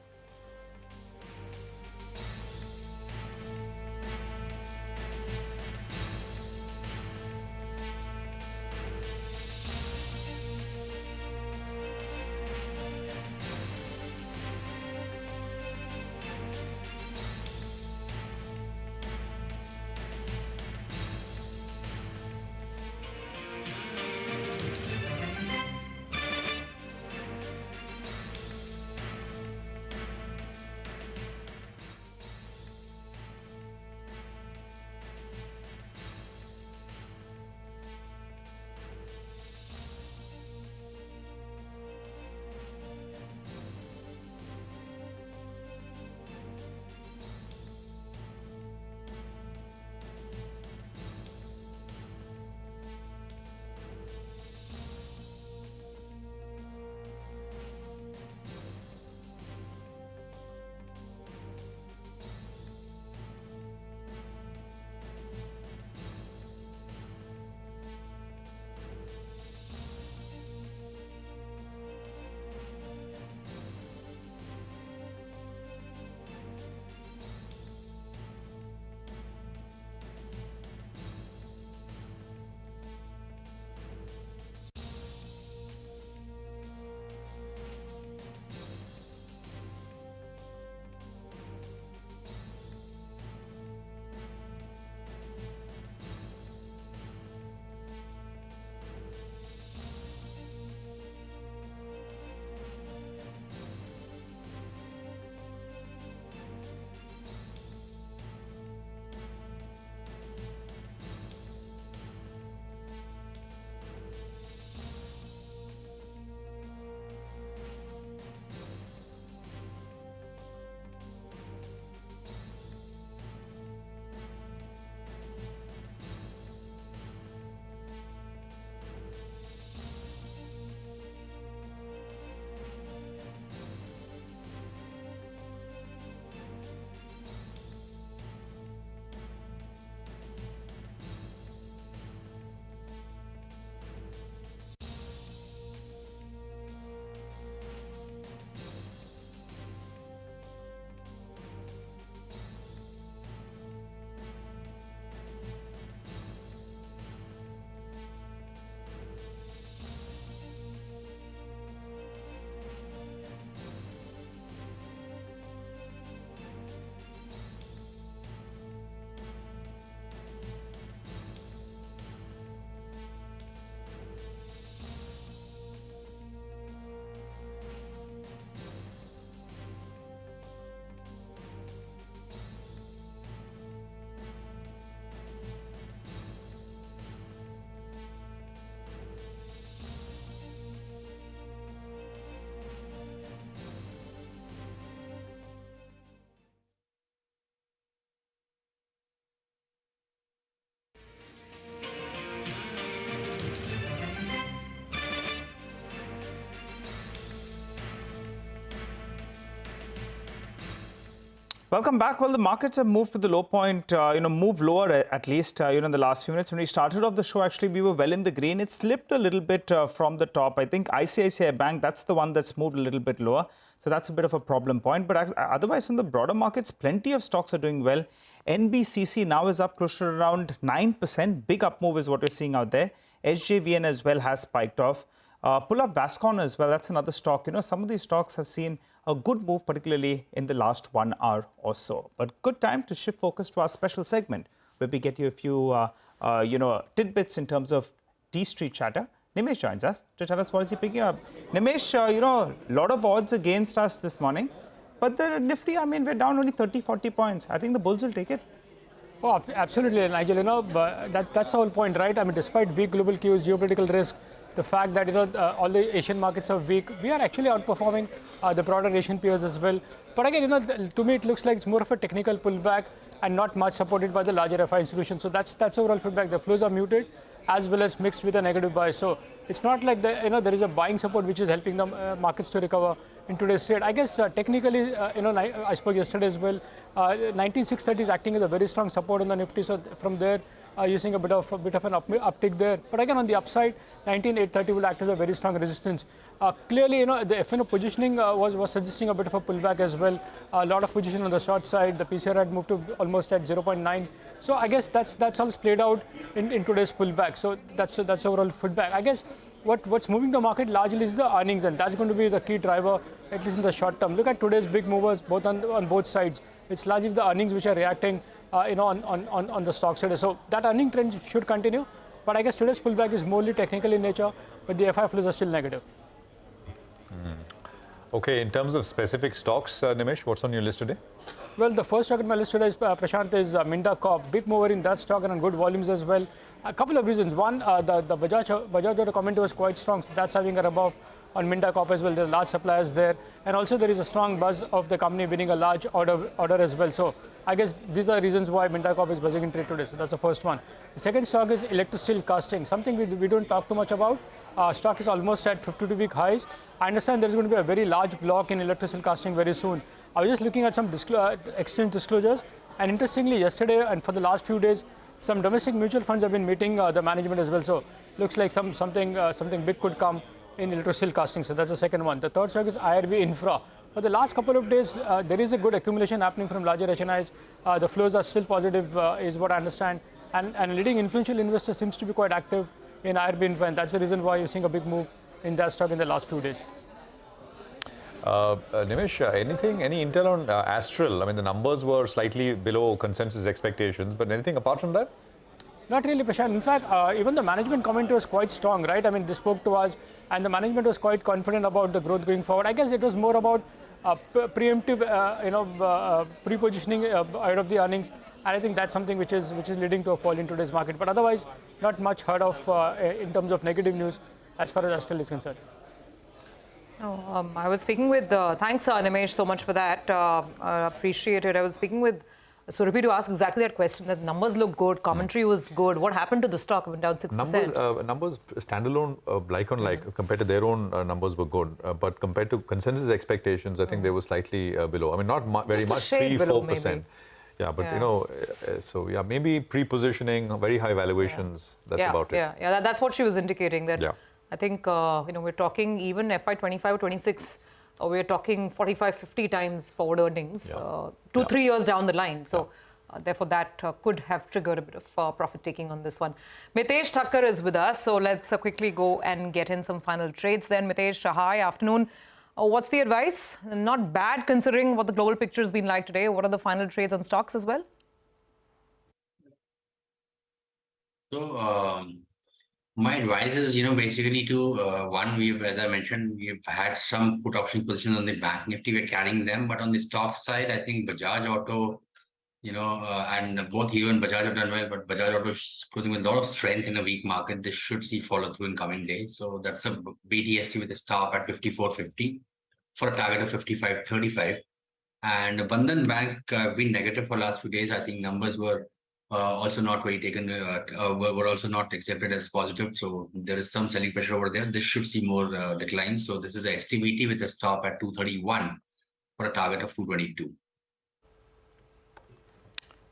Welcome back. Well, the markets have moved to the low point, moved lower at least, in the last few minutes. When we started off the show, actually, we were well in the green. It slipped a little bit from the top. I think ICICI Bank, that's the one that's moved a little bit lower. So that's a bit of a problem point. But otherwise, from the broader markets, plenty of stocks are doing well. NBCC now is up close to around 9%. Big up move is what we're seeing out there. SJVN as well has spiked off. Pull up Vascon as well. That's another stock. Some of these stocks have seen a good move, particularly in the last 1 hour or so. But good time to shift focus to our special segment, where we get you a few, tidbits in terms of D-Street chatter. Nimesh joins us to tell us what is he picking up. Nimesh, a lot of odds against us this morning. But the Nifty, we're down only 30, 40 points. I think the bulls will take it. Oh, absolutely, Nigel. That's the whole point, right? Despite weak global cues, geopolitical risk, the fact that all the Asian markets are weak, we are actually outperforming the broader Asian peers as well. But again, to me it looks like it's more of a technical pullback and not much supported by the larger FI institutions. So that's overall feedback. The flows are muted as well as mixed with a negative buy. So it's not like there is a buying support which is helping the markets to recover in today's trade. I guess technically, I spoke yesterday as well. 19,630 is acting as a very strong support on the Nifty. So from there, using a bit of an uptick there. But again, on the upside, 19,830 will act as a very strong resistance. Clearly, the FNO positioning was suggesting a bit of a pullback as well. A lot of position on the short side. The PCR had moved to almost at 0.9. So I guess that's how it's played out in today's pullback. So that's overall feedback. I guess what's moving the market largely is the earnings, and that's going to be the key driver, at least in the short term. Look at today's big movers, both on both sides. It's largely the earnings which are reacting, on the stock side. So that earning trend should continue. But I guess today's pullback is morely technical in nature, but the FI flows are still negative. Okay, in terms of specific stocks, Nimesh, what's on your list today? Well, the first stock on my list today, Prashant, is Minda Corp. Big mover in that stock and on good volumes as well. A couple of reasons. One, the Bajaj Auto commentary was quite strong. So that's having a rub off on Minda Corp as well. There are large suppliers there. And also there is a strong buzz of the company winning a large order as well. So I guess these are reasons why Minda Corp is buzzing in trade today. So that's the first one. The second stock is Electrosteel Casting, something we don't talk too much about. Stock is almost at 52-week highs. I understand there's going to be a very large block in Electrosteel Casting very soon. I was just looking at some exchange disclosures, and interestingly, yesterday and for the last few days, some domestic mutual funds have been meeting the management as well. So looks like something big could come in Electrosteel Casting. So that's the second one. The third stock is IRB Infra. For the last couple of days, there is a good accumulation happening from larger HNIs. The flows are still positive, is what I understand. And leading influential investor seems to be quite active in IRB Infra, and that's the reason why you're seeing a big move in that stock in the last few days. Nimesh, any intel on Astral? The numbers were slightly below consensus expectations, but anything apart from that? Not really, Prashant. In fact, even the management commentary was quite strong, right? They spoke to us, and the management was quite confident about the growth going forward. I guess it was more about preemptive, pre-positioning ahead of the earnings, and I think that's something which is leading to a fall in today's market. But otherwise, not much heard of in terms of negative news as far as Astral is concerned. I was speaking with, thanks Nimesh so much for that, appreciate it. I was speaking with Surabhi to ask exactly that question, that numbers look good, commentary was good. What happened to the stock? It went down 6%. Numbers standalone, like on like, compared to their own numbers were good, but compared to consensus expectations, I think they were slightly below. Not very much, 3-4%. Yeah, but maybe pre-positioning, very high valuations. That's about it. Yeah, that's what she was indicating. That I think we're talking even FY25 or 26. We're talking 45, 50 times forward earnings, 2-3 years down the line. So therefore, that could have triggered a bit of profit taking on this one. Mitesh Thakkar is with us. So let's quickly go and get in some final trades then. Mitesh, hi, afternoon. What's the advice? Not bad considering what the global picture has been like today. What are the final trades on stocks as well? So, my advice is, basically to one, as I mentioned, we've had some put option positions on the bank Nifty. We're carrying them, but on the stock side, I think Bajaj Auto, and both Hero and Bajaj have done well, but Bajaj Auto is closing with a lot of strength in a weak market. This should see follow through in coming days. So that's a BTST with a stop at 54.50 for a target of 55.35. And Bandhan Bank been negative for last few days. I think numbers were also not very taken, were also not accepted as positive. So there is some selling pressure over there. This should see more declines. So this is a STVT with a stop at 231 for a target of 222.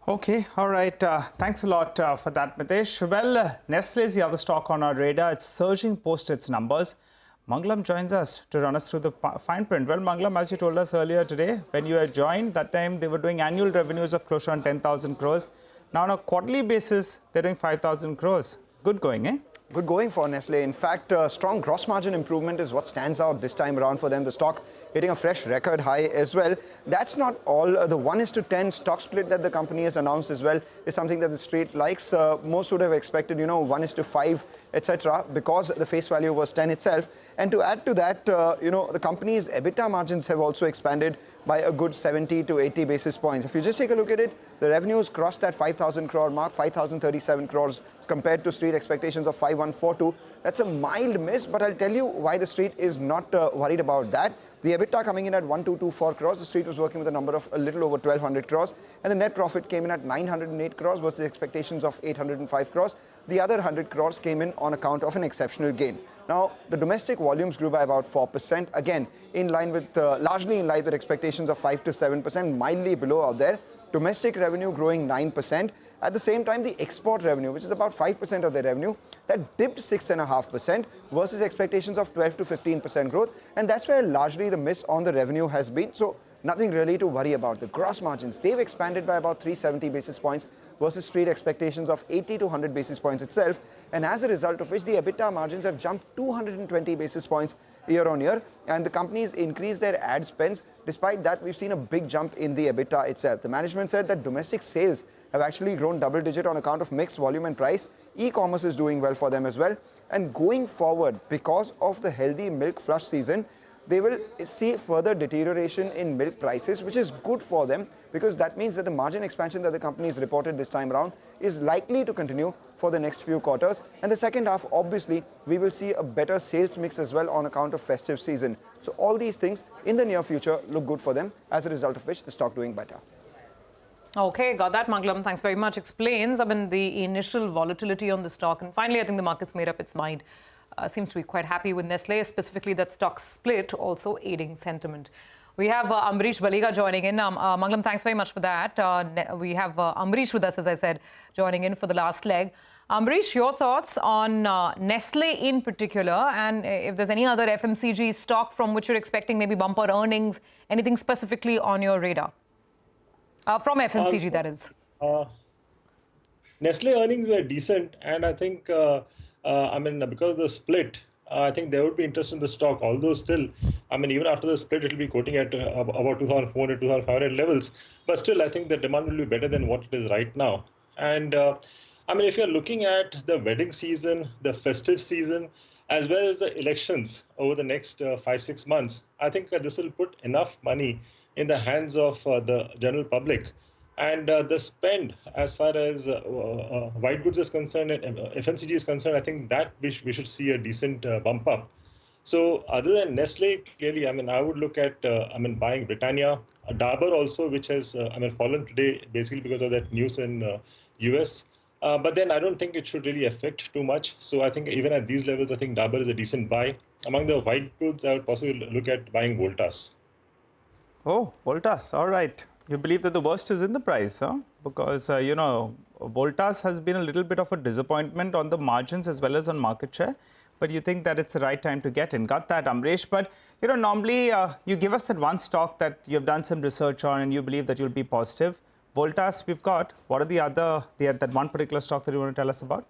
Okay, all right. Thanks a lot for that, Mitesh. Well, Nestle is the other stock on our radar. It's surging post its numbers. Mangalam joins us to run us through the fine print. Well, Mangalam, as you told us earlier today, when you had joined, that time they were doing annual revenues of close to 10,000 crores. Now, on a quarterly basis, they're doing 5,000 crores. Good going, eh? Good going for Nestle. In fact, strong gross margin improvement is what stands out this time around for them. The stock hitting a fresh record high as well. That's not all. The 1:10 stock split that the company has announced as well is something that the street likes. Most would have expected, 1:5, etc., because the face value was 10 itself. And to add to that, the company's EBITDA margins have also expanded by a good 70 to 80 basis points. If you just take a look at it, the revenues crossed that 5,000 crore mark, 5,037 crores compared to street expectations of 5,142. That's a mild miss, but I'll tell you why the street is not worried about that. The EBITDA coming in at 1,224 crores. The street was working with a number of a little over 1,200 crores. And the net profit came in at 908 crores versus expectations of 805 crores. The other 100 crores came in on account of an exceptional gain. Now, the domestic volumes grew by about 4%. Again, in line with, largely in line with expectations of 5 to 7%, mildly below out there. Domestic revenue growing 9%. At the same time, the export revenue, which is about 5% of their revenue, that dipped 6.5% versus expectations of 12 to 15% growth. And that's where largely the miss on the revenue has been. So nothing really to worry about. The gross margins, they've expanded by about 370 basis points versus street expectations of 80 to 100 basis points itself. And as a result of which, the EBITDA margins have jumped 220 basis points year on year. And the companies increased their ad spends. Despite that, we've seen a big jump in the EBITDA itself. The management said that domestic sales have actually grown double digit on account of mix, volume and price. E-commerce is doing well for them as well. And going forward, because of the healthy milk flush season, they will see further deterioration in milk prices, which is good for them because that means that the margin expansion that the company has reported this time around is likely to continue for the next few quarters. And the second half, obviously, we will see a better sales mix as well on account of festive season. So all these things in the near future look good for them, as a result of which the stock doing better. Okay, got that, Mangalam. Thanks very much. Explains, the initial volatility on the stock. And finally, I think the market's made up its mind. Seems to be quite happy with Nestle, specifically that stock split also aiding sentiment. We have Amrish Baliga joining in. Mangalam, thanks very much for that. We have Amrish with us, as I said, joining in for the last leg. Amrish, your thoughts on Nestle in particular, and if there's any other FMCG stock from which you're expecting maybe bumper earnings, anything specifically on your radar? From FMCG, that is. Nestle earnings were decent, and I think, because of the split, I think there would be interest in the stock, although still, even after the split, it will be quoting at about 2,400, 2,500 levels. But still, I think the demand will be better than what it is right now. And if you're looking at the wedding season, the festive season, as well as the elections over the next 5-6 months, I think this will put enough money in the hands of the general public. And the spend, as far as white goods is concerned and FMCG is concerned, I think that we should see a decent bump up. So other than Nestle, clearly, I would look at, buying Britannia, Dabur also, which has, fallen today basically because of that news in US. But then I don't think it should really affect too much. So I think even at these levels, I think Dabur is a decent buy. Among the white goods, I would possibly look at buying Voltas. Oh, Voltas. All right. You believe that the worst is in the price, huh? Because, Voltas has been a little bit of a disappointment on the margins as well as on market share. But you think that it's the right time to get in. Got that, Amrish. But, normally you give us that one stock that you've done some research on and you believe that you'll be positive. Voltas we've got. What are that one particular stock that you want to tell us about?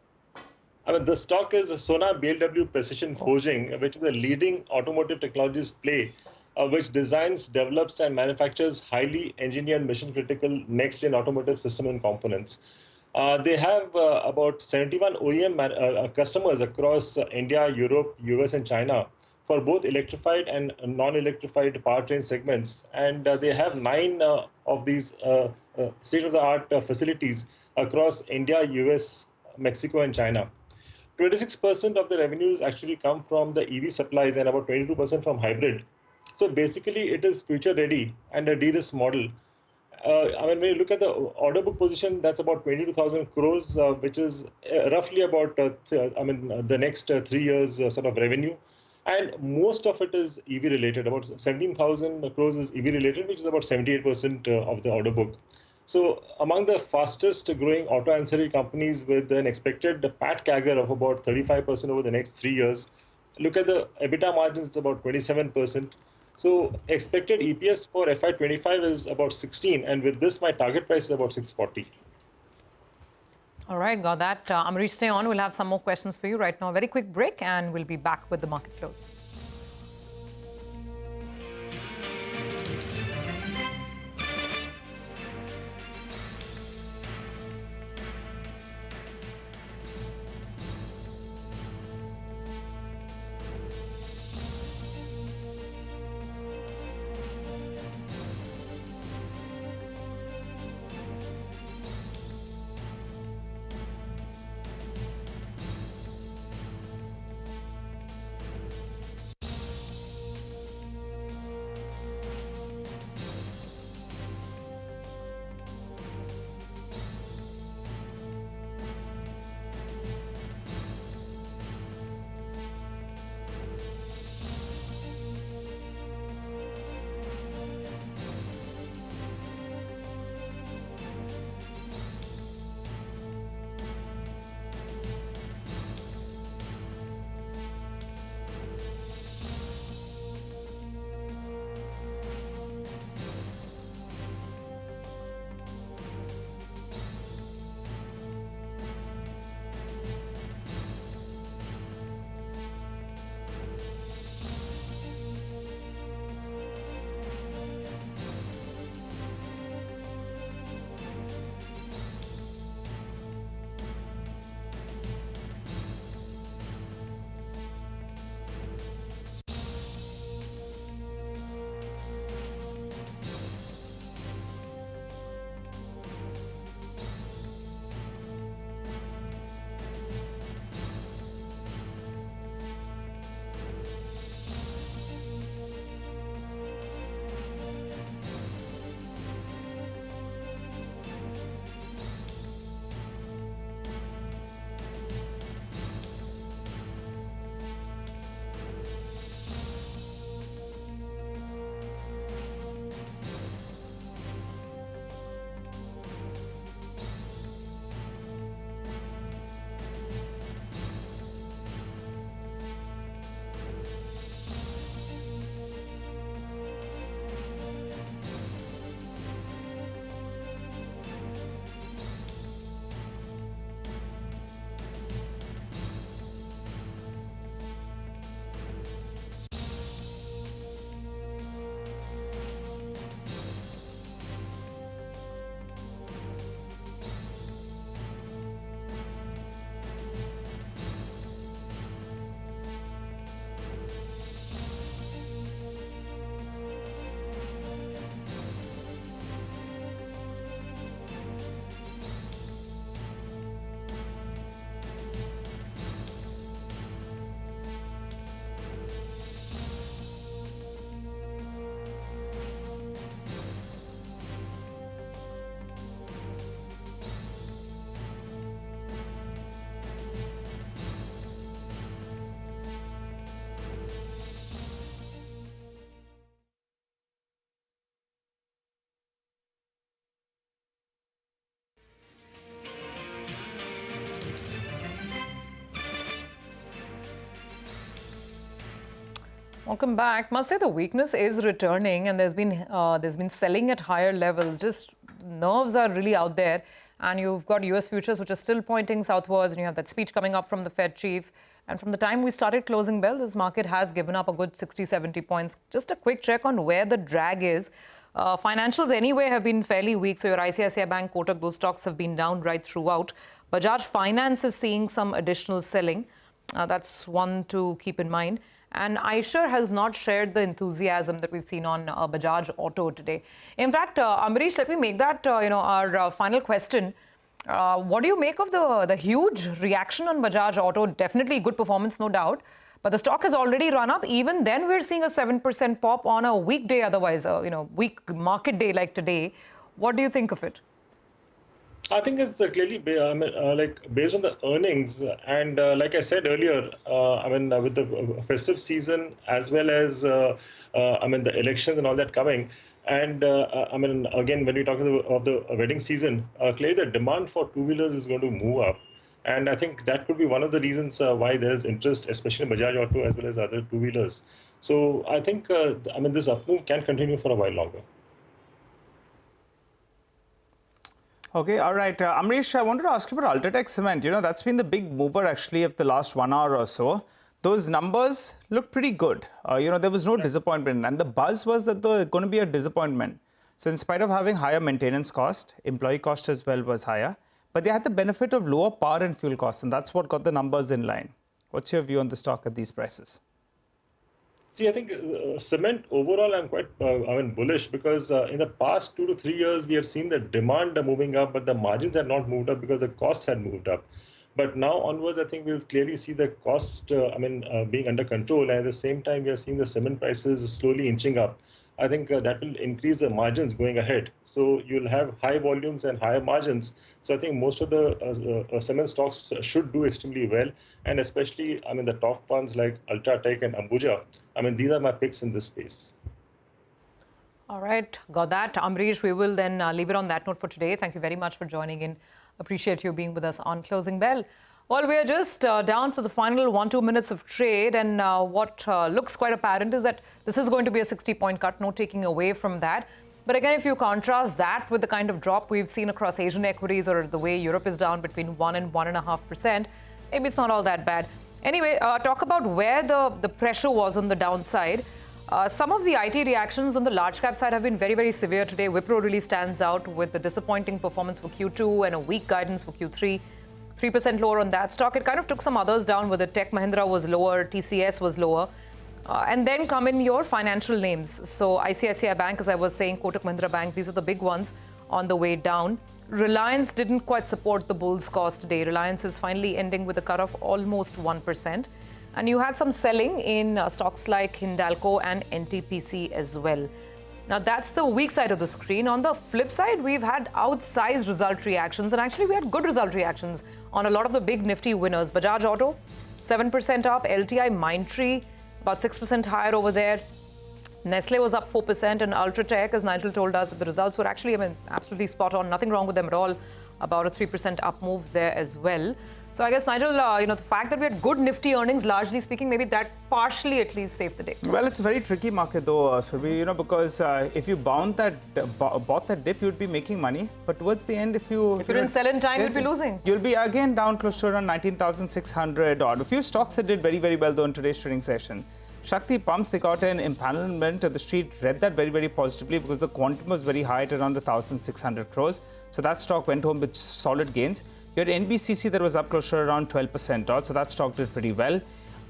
The stock is Sona BLW Precision Forging, which is a leading automotive technologies play, which designs, develops, and manufactures highly engineered mission-critical next-gen automotive systems and components. They have about 71 OEM customers across India, Europe, US, and China for both electrified and non-electrified powertrain segments. And they have 9 of these state-of-the-art facilities across India, US, Mexico, and China. 26% of the revenues actually come from the EV supplies and about 22% from hybrid. So basically, it is future-ready and a de-risk model. When you look at the order book position, that's about 22,000 crores, which is roughly about, the next 3 years sort of revenue. And most of it is EV-related. About 17,000 crores is EV-related, which is about 78% of the order book. So among the fastest growing auto ancillary companies with an expected PAT CAGR of about 35% over the next 3 years, look at the EBITDA margins, it's about 27%. So expected EPS for FY25 is about 16, and with this, my target price is about 640. All right, got that. Amrish, stay on. We'll have some more questions for you right now. A very quick break, and we'll be back with the market flows. Welcome back. Must say the weakness is returning, and there's been selling at higher levels. Just nerves are really out there, and you've got US futures which are still pointing southwards, and you have that speech coming up from the Fed chief. And from the time we started closing bell, this market has given up a good 60-70 points. Just a quick check on where the drag is. Financials anyway have been fairly weak. So your ICICI Bank, Kotak, those stocks have been down right throughout. Bajaj Finance is seeing some additional selling. That's one to keep in mind. And iShares has not shared the enthusiasm that we've seen on Bajaj Auto today. In fact, Amrish, let me make that our final question. What do you make of the huge reaction on Bajaj Auto? Definitely good performance, no doubt. But the stock has already run up. Even then, we're seeing a 7% pop on a weekday, otherwise, weak market day like today. What do you think of it? I think it's clearly based on the earnings, and like I said earlier, with the festive season as well as the elections and all that coming, And I mean, again, when we talk of the wedding season, clearly the demand for two-wheelers is going to move up. And I think that could be one of the reasons why there is interest, especially in Bajaj Auto as well as other two-wheelers. So I think, I mean, this up move can continue for a while longer. Okay, all right. Amrish, I wanted to ask you about Ultratech Cement. You know, that's been the big mover actually of the last 1 hour or so. Those numbers look pretty good. You know, there was no disappointment. And the buzz was that there was going to be a disappointment. So in spite of having higher maintenance cost, employee cost as well was higher. But they had the benefit of lower power and fuel costs. And that's what got the numbers in line. What's your view on the stock at these prices? See, I think cement overall, I'm quite, bullish because in the past 2 to 3 years, we had seen the demand moving up, but the margins had not moved up because the costs had moved up. But now onwards, I think we'll clearly see the cost, being under control. And at the same time, we are seeing the cement prices slowly inching up. I think that will increase the margins going ahead. So you'll have high volumes and higher margins. So I think most of the cement stocks should do extremely well. And especially, I mean, the top ones like Ultratech and Ambuja. I mean, these are my picks in this space. All right, got that. Amrish, we will then leave it on that note for today. Thank you very much for joining in. Appreciate you being with us on Closing Bell. Well, we are just down to the final 1-2 minutes of trade, and what looks quite apparent is that this is going to be a 60-point cut, no taking away from that. But again, if you contrast that with the kind of drop we've seen across Asian equities or the way Europe is down between 1 and 1.5%, maybe it's not all that bad. Anyway, talk about where the pressure was on the downside. Some of the IT reactions on the large cap side have been very, very severe today. Wipro really stands out with the disappointing performance for Q2 and a weak guidance for Q3. 3% lower on that stock. It kind of took some others down, where the Tech Mahindra was lower, TCS was lower. And then come in your financial names. So ICICI Bank, as I was saying, Kotak Mahindra Bank, these are the big ones on the way down. Reliance didn't quite support the bulls cause today. Reliance is finally ending with a cut of almost 1%. And you had some selling in stocks like Hindalco and NTPC as well. Now, that's the weak side of the screen. On the flip side, we've had outsized result reactions. And actually, we had good result reactions on a lot of the big Nifty winners. Bajaj Auto, 7% up. LTI Mindtree, about 6% higher over there. Nestle was up 4%. And Ultratech, as Nigel told us, that the results were actually, absolutely spot on. Nothing wrong with them at all. About a 3% up move there as well. So I guess, Nigel, the fact that we had good Nifty earnings, largely speaking, maybe that partially at least saved the day. Well, it's a very tricky market though, Surbhi, because if you bought that dip, you'd be making money. But towards the end, if you didn't sell in time, you'd be losing. You'll be again down close to around 19,600 odd. A few stocks that did very, very well though in today's trading session. Shakti Pumps, they got an empanelment. The street read that very, very positively because the quantum was very high at around 1,600 crores. So that stock went home with solid gains. You had NBCC that was up close to around 12% odd. So that stock did pretty well.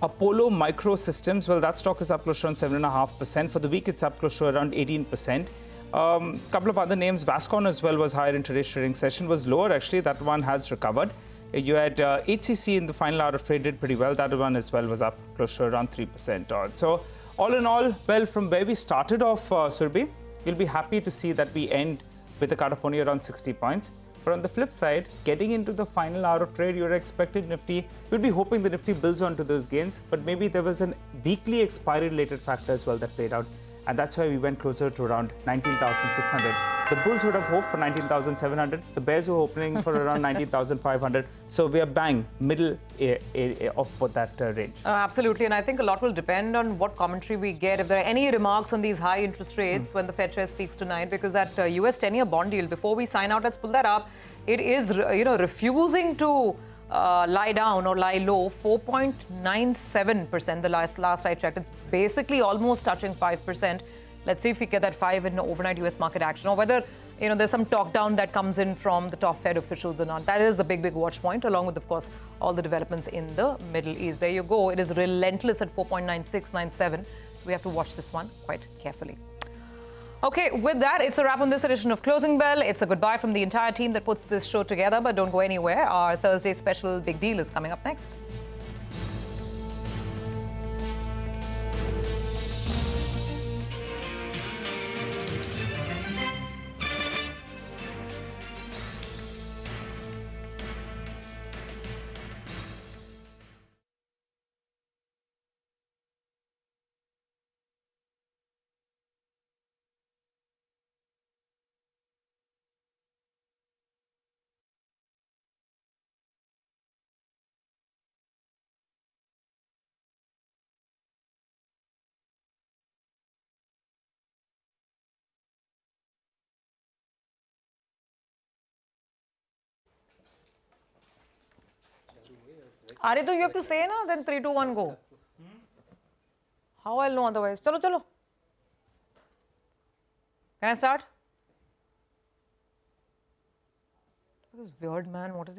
Apollo Microsystems, well, that stock is up close to around 7.5%. For the week, it's up close to around 18%. Couple of other names, Vascon as well was higher in today's trading session, was lower actually. That one has recovered. You had HCC in the final hour of trade did pretty well. That one as well was up close to around 3% odd. So all in all, well, from where we started off, Surbhi, you'll be happy to see that we end with a cut of only around 60 points. But on the flip side, getting into the final hour of trade, you're expected Nifty, you'd be hoping the Nifty builds onto those gains, but maybe there was a weekly expiry related factor as well that played out. And that's why we went closer to around 19,600. The bulls would have hoped for 19,700. The bears were hoping for around 19,500. So we are bang middle of that range. Absolutely. And I think a lot will depend on what commentary we get. If there are any remarks on these high interest rates when the Fed chair speaks tonight, because that US 10-year bond deal, before we sign out, let's pull that up. It is, refusing to lie down or lie low, 4.97% the last I checked. It's basically almost touching 5%. Let's see if we get that 5 in overnight US market action, or whether there's some talk down that comes in from the top Fed officials or not. That is the big watch point, along with, of course, all the developments in the Middle East. There you go. It is relentless at 4.9697. We have to watch this one quite carefully. Okay, with that, it's a wrap on this edition of Closing Bell. It's a goodbye from the entire team that puts this show together, but don't go anywhere. Our Thursday special Big Deal is coming up next. Aritu, you have to say na, then 3, 2, 1, go. How I'll know otherwise? Chalo, chalo. Can I start? This weird man, what is he